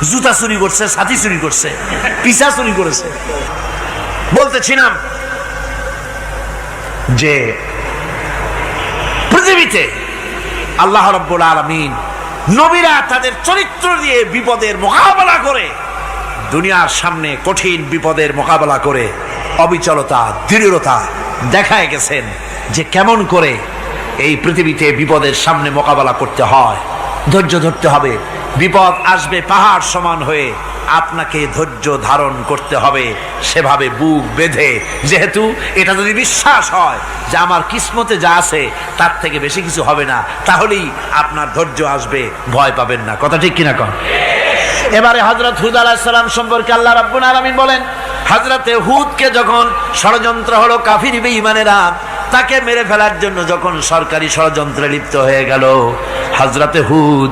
জুতা চুরি করছে, ছাতি চুরি করছে, পিসা চুরি করেছে। বলতেছিলাম যে পৃথিবীতে আল্লাহ রাব্বুল আলামিন নবীরা তাদের চরিত্র দিয়ে বিপদের মোকাবেলা করে, দুনিয়ার সামনে কঠিন বিপদের মোকাবেলা করে অবিচলতা, দৃঢ়তা দেখায় গেছেন যে কেমন করে এই পৃথিবীতে বিপদের সামনে মোকাবেলা করতে হয়। ধৈর্য ধরতে হবে। বিপদ আসবে পাহাড় সমান হয়ে, আপনাকে ধৈর্য ধারণ করতে হবে সেভাবে বুক বেঁধে। যেহেতু এটা যদি বিশ্বাস হয় যে আমার কিসমতে যা আছে তার থেকে বেশি কিছু হবে না, তাহলেই আপনার ধৈর্য আসবে, ভয় পাবেন না। কথা ঠিক কিনা কন? এবারে হযরত হুদ আলাইহিস সালাম সম্পর্কে আল্লাহ রাব্বুল আলামিন বলেন, হযরতে হুদকে যখন ষড়যন্ত্র হলো কাফির বেঈমানেরা তাকে মেরে ফেলার জন্য যখন সরকারি ষড়যন্ত্রে লিপ্ত হয়ে গেল, হযরতে হুদ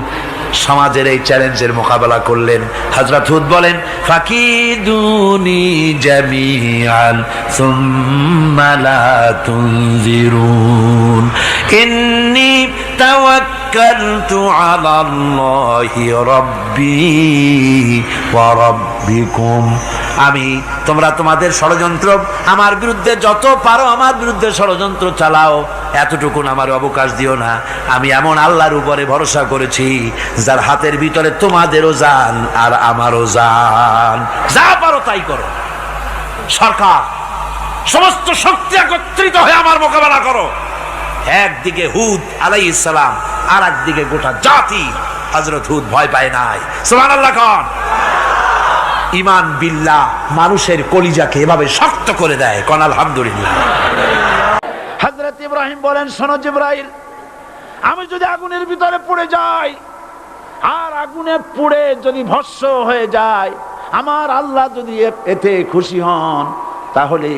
সমাজের এই চ্যালেঞ্জের মোকাবেলা করলেন। হযরত হুদ বলেন, ফাকিদুনি জামিআন সুম্মা লা তুনজিরুন ইন্নী তাওয়াক্কালতু আলাল্লাহি রাব্বি ওয়া রাব্বিকুম। তোমরা তোমাদের ষড়যন্ত্র আমার বিরুদ্ধে যত পারো আমার বিরুদ্ধে ষড়যন্ত্র চালাও, এতটুকুন আমার অবকাশ দিও না। আমি এমন আল্লাহর উপরে ভরসা করেছি যার হাতের ভিতরে তোমাদেরও জান আর আমারও জান। যা পারো তাই করো। সরকার সমস্ত শক্তি একত্রিত হয়ে আমার মোকাবেলা করো। একদিকে হুদ আলাইহিস সালাম, আর একদিকে গোটা জাতি। হযরত হুদ ভয় পায় নাই। সুবহানাল্লাহ খান। ঈমান বিল্লাহ মানুষের কলিজাকে এভাবে শক্ত করে দেয়। কোন আলহামদুলিল্লাহ। হযরত ইব্রাহিম বলেন, শোনো জিবরাইল, আমি যদি আগুনের ভিতরে পড়ে যাই আর আগুনে পুড়ে যদি ভস্ম হয়ে যায়, আমার আল্লাহ যদি এতে খুশি হন, তাহলে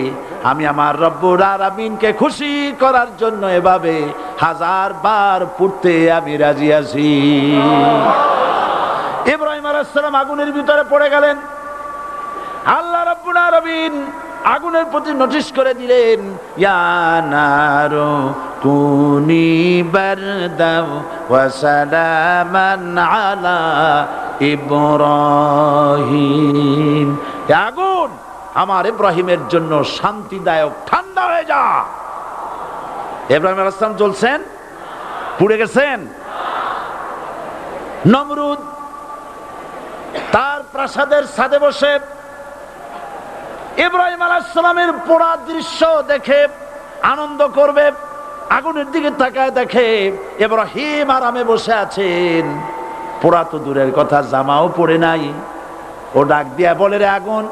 আমি আমার রব্বুল আলামিনকে খুশি করার জন্য এভাবে 1000 বার পড়তে আমি রাজি আছি। ইব্রাহিম আলাইহিস সালাম আগুনের ভিতরে পড়ে গেলেন। আল্লাহ রাব্বুল আলামিন আগুনের প্রতি নোটিশ করে দিলেন, ইয়া নারু কুনি বারদাও ওয়া সালামান আলা ইব্রাহিম। আগুন আমার ইব্রাহিমের জন্য শান্তিদায়ক, ঠান্ডা হয়ে যা। ইব্রাহিম আলাইহিস সালাম জ্বলছেন, পুড়ে গেছেন। নমরুদ তার প্রাসাদের ছাদে বসে ইব্রাহিম আলাইহিস সালামের পোড়া দৃশ্য দেখে আনন্দ করবে, আগুনের দিকে তাকায় দেখে ইব্রাহিম আরামে বসে আছেন। পোড়া তো দূরের কথা, জামাও পড়ে নাই। ও ডাক দিয়া বলে, রে আগুন,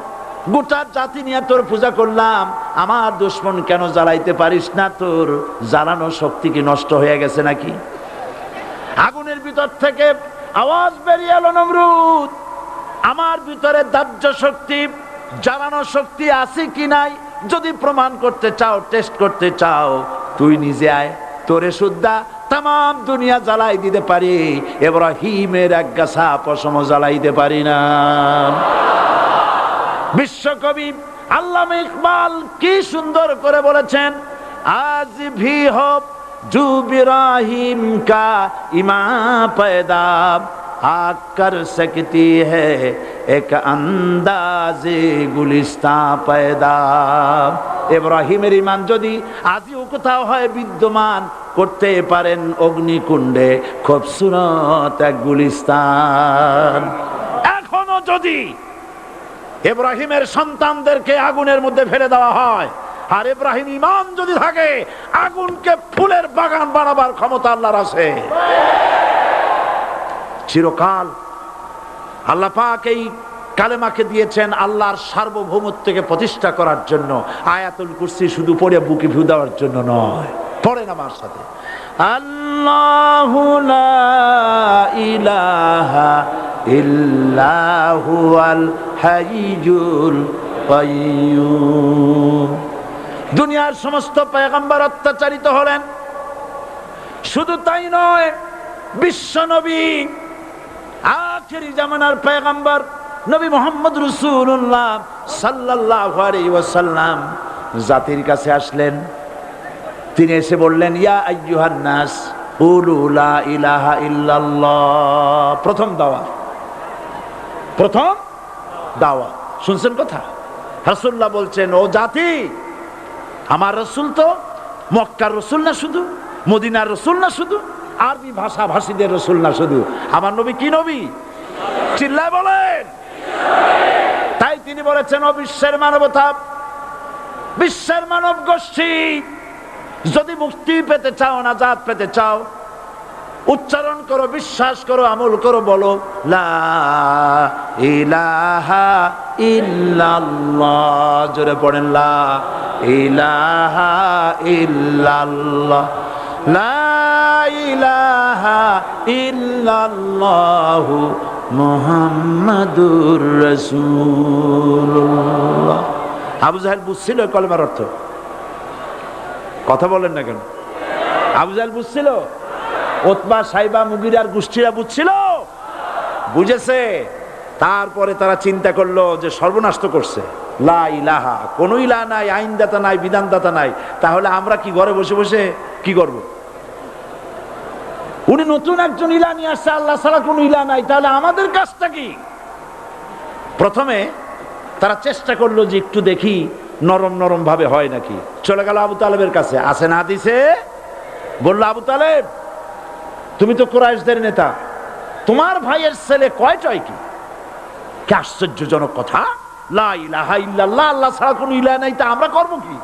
গোটা জাতি নিয়ে তোর পূজা করলাম, আমার দুশমন কেন জ্বালাইতে পারিস না? তোর জ্বালানো শক্তি কি নষ্ট হয়ে গেছে নাকি? আগুনের ভিতর থেকে আওয়াজ বেরিয়ে এলো, নমরুদ, আমার ভিতরে দাহ্য শক্তি, জ্বালানো শক্তি আছে কি নাই যদি প্রমাণ করতে চাও, টেস্ট করতে চাও, তুই নিজে আয়, তোরে সুদ্ধা তাম দুনিয়া জ্বালাই দিতে পারি, ইব্রাহিমের এক গাছা পশম জ্বালাইতে পারি না। বিশ্বকবি আল্লামা ইকবাল কি সুন্দর করে বলেছেন, আজ ভি হো জু ইব্রাহিম কা ইমা पैदा आग कर सकती है एक अंदाजे गुलिस्तां पैदा। ইব্রাহিমের ঈমান যদি আজও কোথাও হয় বিদ্যমান, করতে পারেন অগ্নিকুণ্ডে খুবসুরত এক গুলিস্তান। এখনো যদি ইব্রাহিমের সন্তানদেরকে আগুনের মধ্যে ফেলে দেওয়া হয়, আর ইব্রাহিম ঈমান যদি থাকে, আগুনকে ফুলের বাগান বানাবার ক্ষমতা আল্লাহর আছে। চিরকাল আল্লাহ পাক এই কালেমাকে দিয়েছেন আল্লাহর সার্বভৌমত্বকে প্রতিষ্ঠা করার জন্য। আয়াতুল কুরসি শুধু পড়ে বুকে ফু দেওয়ার জন্য নয়, পড়েন আমার সাথে, আল্লাহু লা ইলাহা ইল্লাহু আল হাইয়ুল কাইয়্যুম। দুনিয়ার সমস্ত পয়গম্বর অত্যাচারিত হলেন, শুধু তাই নয়, বিশ্ব নবী আখেরি জামানার পয়গম্বর নবী মুহাম্মদ রাসূলুল্লাহ সাল্লাল্লাহু আলাইহি ওয়াসাল্লাম জাতির কাছে আসলেন। তিনি এসে বললেন, ইয়া আইয়ুহান নাস কুলু লা ইলাহা ইল্লাল্লাহ। প্রথম দাওয়া শুনছেন কথা? রাসূলুল্লাহ বলছেন, ও জাতি, আমার রাসূল তো মক্কার রাসূল না শুধু, মদিনার রাসূল না শুধু, আরবি ভাষা ভাষীদের রাসূল না শুধু, আমার নবী কি নবী? চিল্লায় বলেন। তাই তিনি বলেছেন, ও বিশ্বের মানবতা, বিশ্বের মানব গোষ্ঠী, যদি মুক্তি পেতে চাও, নাজাত পেতে চাও, উচ্চারণ করো, বিশ্বাস করো, আমল করো, বলো লা ইলাহা ইল্লাল্লাহ। জোরে পড়েন, লা ইলাহা ইল্লাল্লাহ, লা ইলাহা ইল্লাল্লাহু মুহাম্মাদুর রাসূলুল্লাহ। আবু জাহেল বুঝছিল কলেমার অর্থ? কথা বলেন না কেন? আবু জাহেল বুঝছিল? উতবা, সাইবা, মুগিরার গোষ্ঠীরা বুঝছিল? বুঝেছে। তারপরে তারা চিন্তা করলো যে সর্বনাশ তো করছে, লা ইলাহা, কোন ইলাহ নাই, আইনদাতা নাই, বিধানদাতা নাই, তাহলে আমরা কি ঘরে বসে বসে কি করব? উনি নতুন একজন ইলাহ নিয়ে আসছে, আল্লাহ ছাড়া কোন ইলাহ নাই, তাহলে আমাদের কাজটা কি? প্রথমে তারা চেষ্টা করলো যে একটু দেখি নরম নরম ভাবে হয় নাকি। চলে গেল আবু তালেবের কাছে, আসে না দিছে, বললো, আবু তালেব, তুমি তো কুরাইশদের নেতা, তোমার ভাইয়ের ছেলে কয়টাই কি? কি আশ্চর্যজনক কথা, লা ইলাহা ইল্লাল্লাহ, আল্লাহ ছাড়া কোন ইলাহ নাই, তা আমরা করব কি?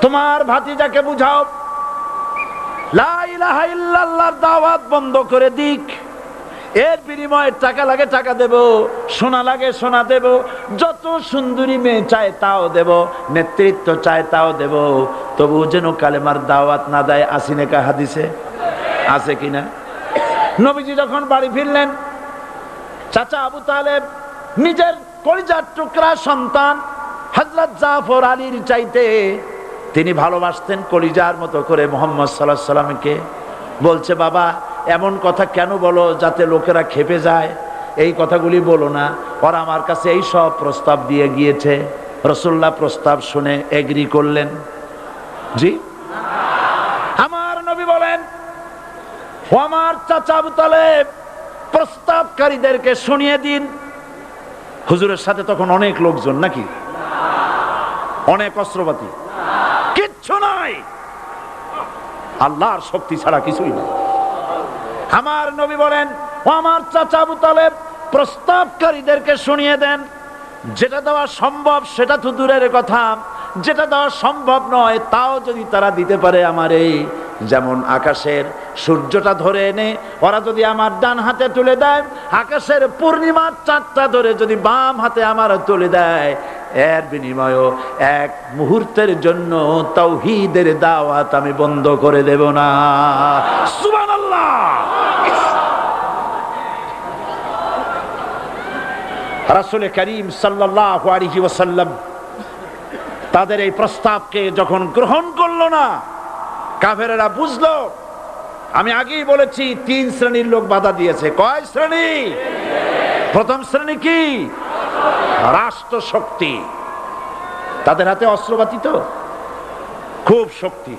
তোমার ভাতিজাকে বুঝাও লা ইলাহা ইল্লাল্লাহর দাওয়াত বন্ধ করে দিক, এর বিনিময়ে টাকা লাগে টাকা দেব, সোনা লাগে সোনা দেব, যত সুন্দরী মেয়ে চায় তাও দেব, নেতৃত্ব চায় তাও দেব, তবু যেন কালেমার দাওয়াত না দেয়। আসিনে কা হাদিসে আছে কিনা? নবীজি যখন বাড়ি ফিরলেন, চাচা আবু তালেব নিজের কলিজার টুকরা সন্তান হযরত জাফর আলীর চাইতে তিনি ভালোবাসতেন কলিজার মতো করে মুহাম্মদ সাল্লাল্লাহু আলাইহি ওয়াসাল্লামকে। বলছে, বাবা এমন কথা কেন বলো যাতে লোকেরা খেপে যায়? এই কথাগুলি বলো না, ওরা আমার কাছে এই সব প্রস্তাব দিয়ে গিয়েছে। রাসূলুল্লাহ প্রস্তাব শুনে এগ্রি করলেন? জি। আমার নবী বলেন, ও আমার চাচা আবু তালেব, প্রস্তাবকারীদেরকে শুনিয়ে দিন। হুজুরের সাথে তখন অনেক লোকজন নাকি? অনেক অস্ত্রপাতি? কিচ্ছু নাই, আল্লাহর শক্তি ছাড়া কিছুই নেই। আমার নবী বলেন, ও আমার চাচা আবু তালেব, প্রস্তাবকারীদেরকে শুনিয়ে দেন, যেটা দেওয়া সম্ভব সেটা তো দূরের কথা, যেটা দেওয়া সম্ভব নয় তাও যদি তারা দিতে পারে আমারে, যেমন আকাশের সূর্যটা ধরে এনে ওরা যদি আমার ডান হাতে তুলে দেয়, আকাশের পূর্ণিমার চাঁদটা ধরে যদি বাম হাতে আমার তুলে দেয়, এর বিনিময়ে এক মুহূর্তের জন্য তাওহীদের দাওয়াত আমি বন্ধ করে দেব না। সুবহানাল্লাহ। রাসূল করিম সাল্লাল্লাহু আলাইহি ওয়াসাল্লাম তাদের এই প্রস্তাবকে যখন গ্রহণ করলো না, কাফেরেরা বুঝলো। আমি আগেই বলেছি 3 শ্রেণীর লোক বাধা দিয়েছে। কয় শ্রেণী? প্রথম শ্রেণী কি? রাষ্ট্র শক্তি, তাদের হাতে অস্ত্রপাতি তো খুব শক্তি।